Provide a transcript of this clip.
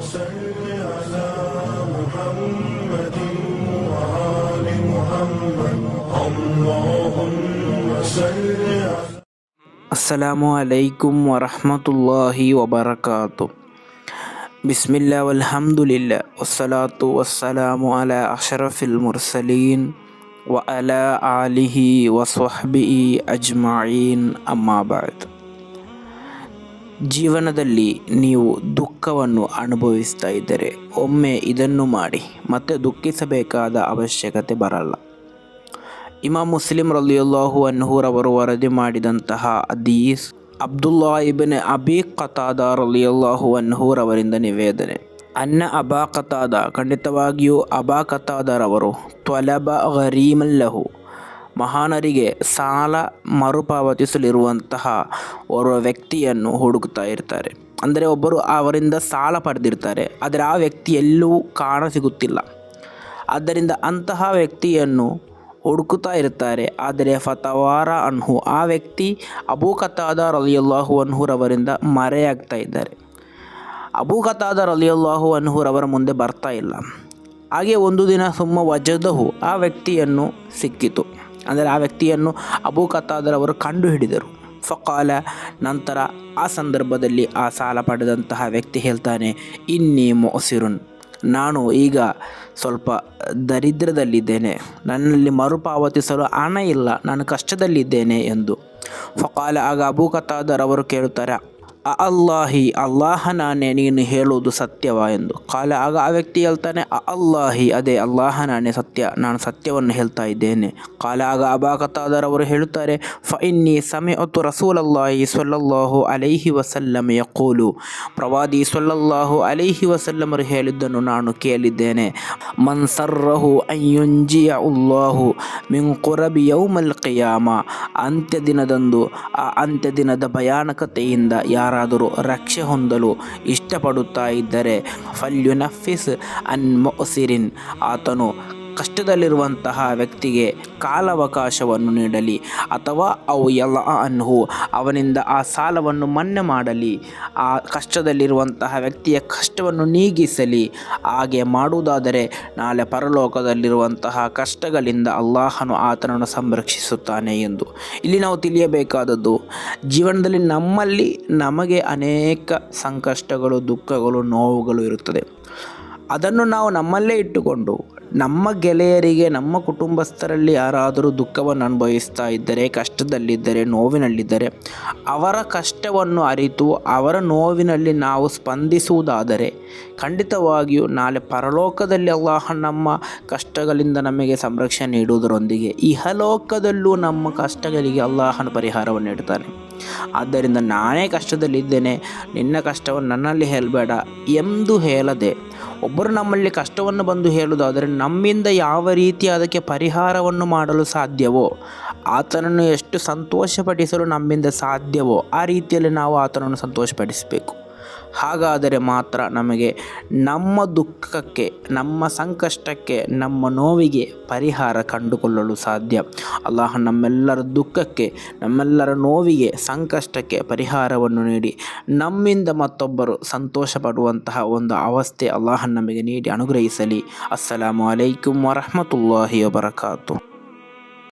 صل على محمد وآل محمد اللهم صل على ಅಸ್ಸಲಾಮು ಅಲೈಕುಂ ವರಹಮತುಲ್ಲಾಹಿ ವಬರಕಾತು. ಬಿಸ್ಮಿಲ್ಲಾ ವಲ್ಹಮ್ದುಲಿಲ್ಲಾ ವಸ್ಸಲಾತು ವಸ್ಸಲಾಮು ಅಲಾ ಅಶ್ರಫಿಲ್ ಮುರ್ಸಲೀನ್ ವ ಅಲಾ ಆಲಿಹಿ ವಸ್ವಹ್ಬಿಹಿ ಅಜ್ಮഈನ್ ಅಮ್ಮಾ ಬಅದ್. ಜೀವನದಲ್ಲಿ ನೀವು ದುಃಖವನ್ನು ಅನುಭವಿಸ್ತಾ ಇದ್ದರೆ ಒಮ್ಮೆ ಇದನ್ನು ಮಾಡಿ ಮತ್ತೆ ದುಃಖಿಸಬೇಕಾದ ಅವಶ್ಯಕತೆ ಬರಲ್ಲ. ಇಮಾಮ್ ಮುಸ್ಲಿಂ ರಲಿಯಲ್ಲಾಹು ಅನ್ಹುರವರು ವರದಿ ಮಾಡಿದಂತಹ ಹದೀಸ್ ಅಬ್ದುಲ್ಲಾ ಇಬ್ನ್ ಅಬಿ ಕತಾದ ರಲಿಯಲ್ಲಾಹು ಅನ್ಹುರವರಿಂದ ನಿವೇದನೆ. ಅನ್ನ ಅಬಾ ಕತಾದ, ಖಂಡಿತವಾಗಿಯೂ ಅಬಾ ಕತಾದರವರು ತ್ವಲಬ ಗರೀಮಲ್ಲಹು, ಮಹಾನರಿಗೆ ಸಾಲ ಮರುಪಾವತಿಸಲಿರುವಂತಹ ಓರ್ವ ವ್ಯಕ್ತಿಯನ್ನು ಹುಡುಕ್ತಾ ಇರ್ತಾರೆ. ಅಂದರೆ ಒಬ್ಬರು ಅವರಿಂದ ಸಾಲ ಪಡೆದಿರ್ತಾರೆ, ಆದರೆ ಆ ವ್ಯಕ್ತಿ ಎಲ್ಲೂ ಕಾಣಸಿಗುತ್ತಿಲ್ಲ. ಆದ್ದರಿಂದ ಅಂತಹ ವ್ಯಕ್ತಿಯನ್ನು ಹುಡುಕುತ್ತಾ ಇರ್ತಾರೆ. ಆದರೆ ಫತವಾರ ಅನ್ಹು, ಆ ವ್ಯಕ್ತಿ ಅಬೂ ಕತಾದ ರಲಿಯಲ್ಲಾಹು ಅನ್ಹುರವರಿಂದ ಮರೆಯಾಗ್ತಾ ಇದ್ದಾರೆ. ಅಬೂ ಕತಾದ ರಲಿಯಲ್ಲಾಹು ಅನ್ಹುರವರ ಮುಂದೆ ಬರ್ತಾ ಇಲ್ಲ. ಹಾಗೆ ಒಂದು ದಿನ ಸುಮ್ಮ ವಜದಹು, ಆ ವ್ಯಕ್ತಿಯನ್ನು ಸಿಕ್ಕಿತು. ಅಂದರೆ ಆ ವ್ಯಕ್ತಿಯನ್ನು ಅಬೂ ಕತಾದರವರು ಕಂಡು ಹಿಡಿದರು. ಫಕಾಲ, ನಂತರ ಆ ಸಂದರ್ಭದಲ್ಲಿ ಆ ಸಾಲ ಪಡೆದಂತಹ ವ್ಯಕ್ತಿ ಹೇಳ್ತಾನೆ, ಇನ್ನಿ ಮೊಸಿರುನ್, ನಾನು ಈಗ ಸ್ವಲ್ಪ ದರಿದ್ರದಲ್ಲಿದ್ದೇನೆ, ನನ್ನಲ್ಲಿ ಮರುಪಾವತಿಸಲು ಹಣ ಇಲ್ಲ, ನಾನು ಕಷ್ಟದಲ್ಲಿದ್ದೇನೆ ಎಂದು. ಫಕಾಲ, ಆಗ ಅಬೂ ಕತಾದರವರು ಕೇಳುತ್ತಾರೆ, ಅಲ್ಲಾಹಿ, ಅಲ್ಲಾಹನಾನೆ ನೀನು ಹೇಳುವುದು ಸತ್ಯವಾ ಎಂದು. ಕಾಲ, ಆಗ ಆ ವ್ಯಕ್ತಿ ಹೇಳ್ತಾನೆ, ಅಲ್ಲಾಹಿ, ಅದೇ ಅಲ್ಲಾಹನಾನೆ ಸತ್ಯ, ನಾನು ಸತ್ಯವನ್ನು ಹೇಳ್ತಾ ಇದ್ದೇನೆ. ಕಾಲ, ಆಗ ಅಬೂ ಕತಾದರವರು ಹೇಳುತ್ತಾರೆ, ಫಇನ್ನಿ ಸಮಿಅತು ರಸೂಲಲ್ಲಾಹಿ ಸ್ವಲ್ಲಲ್ಲಾಹು ಅಲೈಹಿ ವಸಲ್ಲಂ ಯಕೂಲು, ಪ್ರವಾದಿ ಸ್ವಲ್ಲಲ್ಲಾಹು ಅಲೈಹಿ ವಸಲ್ಲಮರು ಹೇಳಿದ್ದನ್ನು ನಾನು ಕೇಳಿದ್ದೇನೆ. ಮನ್ ಸರ್ರಹು ಅನ್ ಯುಂಜಿಯಹುಲ್ಲಾಹು ಮಿನ್ ಕುರಬಿ ಯೌಮಲ್ ಕಿಯಾಮ, ಅಂತ್ಯದಿನದಂದು ಆ ಅಂತ್ಯದಿನದ ಭಯಾನಕತೆಯಿಂದ ಯಾರಾದರೂ ರಕ್ಷೆ ಹೊಂದಲು ಇಷ್ಟಪಡುತ್ತಾ ಇದ್ದರೆ ಫಲ್ಯುನಫಿಸ್ ಅನ್ ಮೊಸಿರಿನ್, ಆತನು ಕಷ್ಟದಲ್ಲಿರುವಂತಹ ವ್ಯಕ್ತಿಗೆ ಕಾಲಾವಕಾಶವನ್ನು ನೀಡಲಿ, ಅಥವಾ ಅವು ಎಲ್ಲ ಅನ್ಹು, ಅವನಿಂದ ಆ ಸಾಲವನ್ನು ಮನ್ನಾ ಮಾಡಲಿ, ಆ ಕಷ್ಟದಲ್ಲಿರುವಂತಹ ವ್ಯಕ್ತಿಯ ಕಷ್ಟವನ್ನು ನೀಗಿಸಲಿ. ಹಾಗೆ ಮಾಡುವುದಾದರೆ ನಾಳೆ ಪರಲೋಕದಲ್ಲಿರುವಂತಹ ಕಷ್ಟಗಳಿಂದ ಅಲ್ಲಾಹನು ಆತನನ್ನು ಸಂರಕ್ಷಿಸುತ್ತಾನೆ ಎಂದು. ಇಲ್ಲಿ ನಾವು ತಿಳಿಯಬೇಕಾದದ್ದು, ಜೀವನದಲ್ಲಿ ನಮಗೆ ಅನೇಕ ಸಂಕಷ್ಟಗಳು, ದುಃಖಗಳು, ನೋವುಗಳು ಇರುತ್ತದೆ. ಅದನ್ನು ನಾವು ನಮ್ಮಲ್ಲೇ ಇಟ್ಟುಕೊಂಡು ನಮ್ಮ ಗೆಳೆಯರಿಗೆ, ನಮ್ಮ ಕುಟುಂಬಸ್ಥರಲ್ಲಿ ಯಾರಾದರೂ ದುಃಖವನ್ನು ಅನುಭವಿಸ್ತಾ ಇದ್ದರೆ, ಕಷ್ಟದಲ್ಲಿದ್ದರೆ, ನೋವಿನಲ್ಲಿದ್ದರೆ, ಅವರ ಕಷ್ಟವನ್ನು ಅರಿತು ಅವರ ನೋವಿನಲ್ಲಿ ನಾವು ಸ್ಪಂದಿಸುವುದಾದರೆ ಖಂಡಿತವಾಗಿಯೂ ನಾಳೆ ಪರಲೋಕದಲ್ಲಿ ಅಲ್ಲಾಹ ನಮ್ಮ ಕಷ್ಟಗಳಿಂದ ನಮಗೆ ಸಂರಕ್ಷಣೆ ನೀಡುವುದರೊಂದಿಗೆ ಇಹಲೋಕದಲ್ಲೂ ನಮ್ಮ ಕಷ್ಟಗಳಿಗೆ ಅಲ್ಲಾಹನ ಪರಿಹಾರವನ್ನು ನೀಡುತ್ತಾನೆ. ಆದ್ದರಿಂದ ನಾನೇ ಕಷ್ಟದಲ್ಲಿದ್ದೇನೆ, ನಿನ್ನ ಕಷ್ಟವನ್ನು ನನ್ನಲ್ಲಿ ಹೇಳಬೇಡ ಎಂದು ಹೇಳದೆ, ಒಬ್ಬರು ನಮ್ಮಲ್ಲಿ ಕಷ್ಟವನ್ನು ಬಂದು ಹೇಳುವುದಾದರೆ ನಮ್ಮಿಂದ ಯಾವ ರೀತಿ ಅದಕ್ಕೆ ಪರಿಹಾರವನ್ನು ಮಾಡಲು ಸಾಧ್ಯವೋ, ಆತನನ್ನು ಎಷ್ಟು ಸಂತೋಷಪಡಿಸಲು ನಮ್ಮಿಂದ ಸಾಧ್ಯವೋ ಆ ರೀತಿಯಲ್ಲಿ ನಾವು ಆತನನ್ನು ಸಂತೋಷಪಡಿಸಬೇಕು. ಹಾಗಾದರೆ ಮಾತ್ರ ನಮಗೆ ನಮ್ಮ ದುಃಖಕ್ಕೆ, ನಮ್ಮ ಸಂಕಷ್ಟಕ್ಕೆ, ನಮ್ಮ ನೋವಿಗೆ ಪರಿಹಾರ ಕಂಡುಕೊಳ್ಳಲು ಸಾಧ್ಯ. ಅಲ್ಲಾಹ ನಮ್ಮೆಲ್ಲರ ದುಃಖಕ್ಕೆ, ನಮ್ಮೆಲ್ಲರ ನೋವಿಗೆ, ಸಂಕಷ್ಟಕ್ಕೆ ಪರಿಹಾರವನ್ನು ನೀಡಿ ನಮ್ಮಿಂದ ಮತ್ತೊಬ್ಬರು ಸಂತೋಷ ಪಡುವಂತಹ ಒಂದು ಅವಸ್ಥೆ ಅಲ್ಲಾಹ ನಮಗೆ ನೀಡಿ ಅನುಗ್ರಹಿಸಲಿ. ಅಸ್ಸಲಾಮು ಅಲೈಕುಂ ವರಹಮತುಲ್ಲಾಹಿ ವಬರಕಾತು.